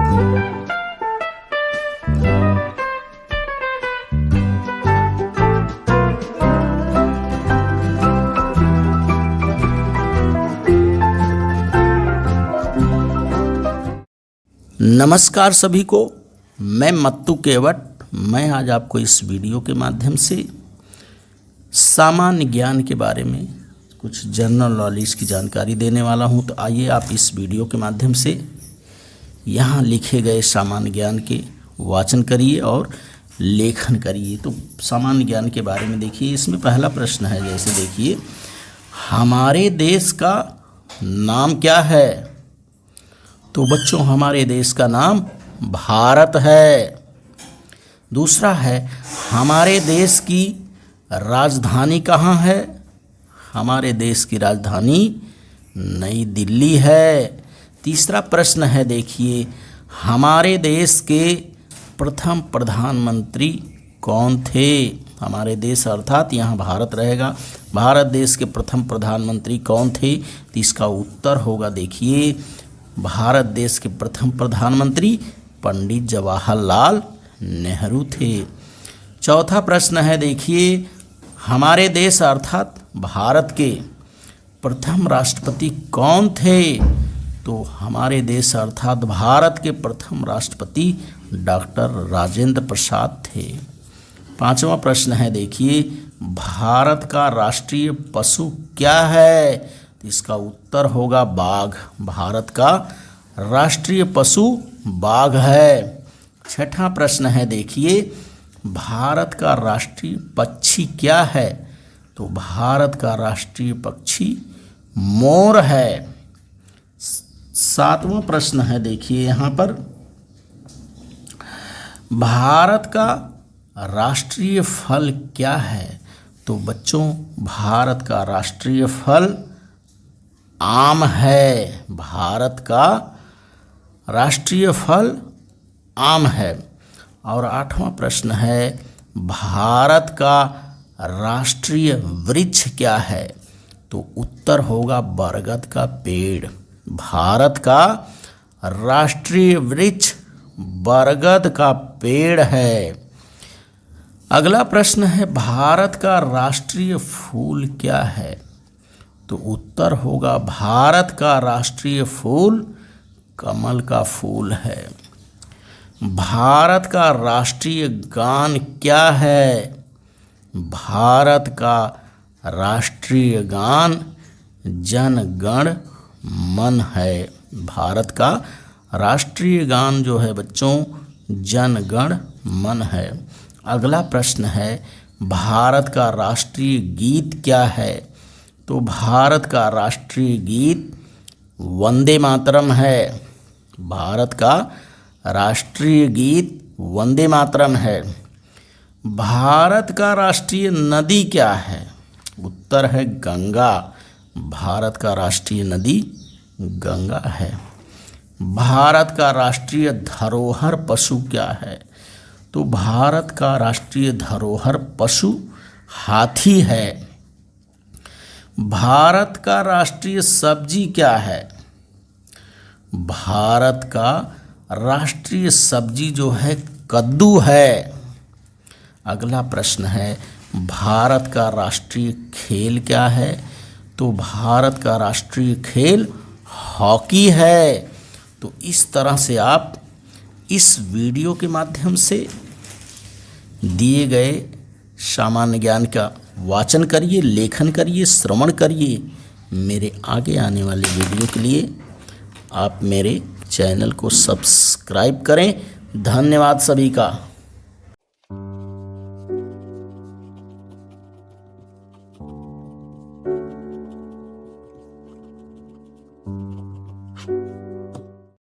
नमस्कार सभी को, मैं मत्तू केवट। मैं आज आपको इस वीडियो के माध्यम से सामान्य ज्ञान के बारे में कुछ जनरल नॉलेज की जानकारी देने वाला हूं। तो आइए आप इस वीडियो के माध्यम से यहाँ लिखे गए सामान्य ज्ञान के वाचन करिए और लेखन करिए। तो सामान्य ज्ञान के बारे में देखिए, इसमें पहला प्रश्न है, जैसे देखिए, हमारे देश का नाम क्या है? तो बच्चों, हमारे देश का नाम भारत है। दूसरा है, हमारे देश की राजधानी कहाँ है? हमारे देश की राजधानी नई दिल्ली है। तीसरा प्रश्न है, देखिए, हमारे देश के प्रथम प्रधानमंत्री कौन थे? हमारे देश अर्थात यहाँ भारत रहेगा। भारत देश के प्रथम प्रधानमंत्री कौन थे? तो इसका उत्तर होगा, देखिए, भारत देश के प्रथम प्रधानमंत्री पंडित जवाहरलाल नेहरू थे। चौथा प्रश्न है, देखिए, हमारे देश अर्थात भारत के प्रथम राष्ट्रपति कौन थे? तो हमारे देश अर्थात भारत के प्रथम राष्ट्रपति डॉक्टर राजेंद्र प्रसाद थे। पांचवा प्रश्न है, देखिए, भारत का राष्ट्रीय पशु क्या है? तो इसका उत्तर होगा बाघ। भारत का राष्ट्रीय पशु बाघ है। छठा प्रश्न है, देखिए, भारत का राष्ट्रीय पक्षी क्या है? तो भारत का राष्ट्रीय पक्षी मोर है। सातवां प्रश्न है, देखिए, यहाँ पर भारत का राष्ट्रीय फल क्या है? तो बच्चों, भारत का राष्ट्रीय फल आम है। भारत का राष्ट्रीय फल आम है। और आठवां प्रश्न है, भारत का राष्ट्रीय वृक्ष क्या है? तो उत्तर होगा बरगद का पेड़। भारत का राष्ट्रीय वृक्ष बरगद का पेड़ है। अगला प्रश्न है, भारत का राष्ट्रीय फूल क्या है? तो उत्तर होगा भारत का राष्ट्रीय फूल कमल का फूल है। भारत का राष्ट्रीय गान क्या है? भारत का राष्ट्रीय गान जन गण मन है। भारत का राष्ट्रीय गान जो है बच्चों, जन गण मन है। अगला प्रश्न है, भारत का राष्ट्रीय गीत क्या है? तो भारत का राष्ट्रीय गीत वंदे मातरम है। भारत का राष्ट्रीय गीत वंदे मातरम है। भारत का राष्ट्रीय नदी क्या है? उत्तर है गंगा। भारत का राष्ट्रीय नदी गंगा है। भारत का राष्ट्रीय धरोहर पशु क्या है? तो भारत का राष्ट्रीय धरोहर पशु हाथी है। भारत का राष्ट्रीय सब्जी क्या है? भारत का राष्ट्रीय सब्जी जो है कद्दू है। अगला प्रश्न है, भारत का राष्ट्रीय खेल क्या है? तो भारत का राष्ट्रीय खेल हॉकी है। तो इस तरह से आप इस वीडियो के माध्यम से दिए गए सामान्य ज्ञान का वाचन करिए, लेखन करिए, श्रवण करिए। मेरे आगे आने वाले वीडियो के लिए आप मेरे चैनल को सब्सक्राइब करें। धन्यवाद सभी का।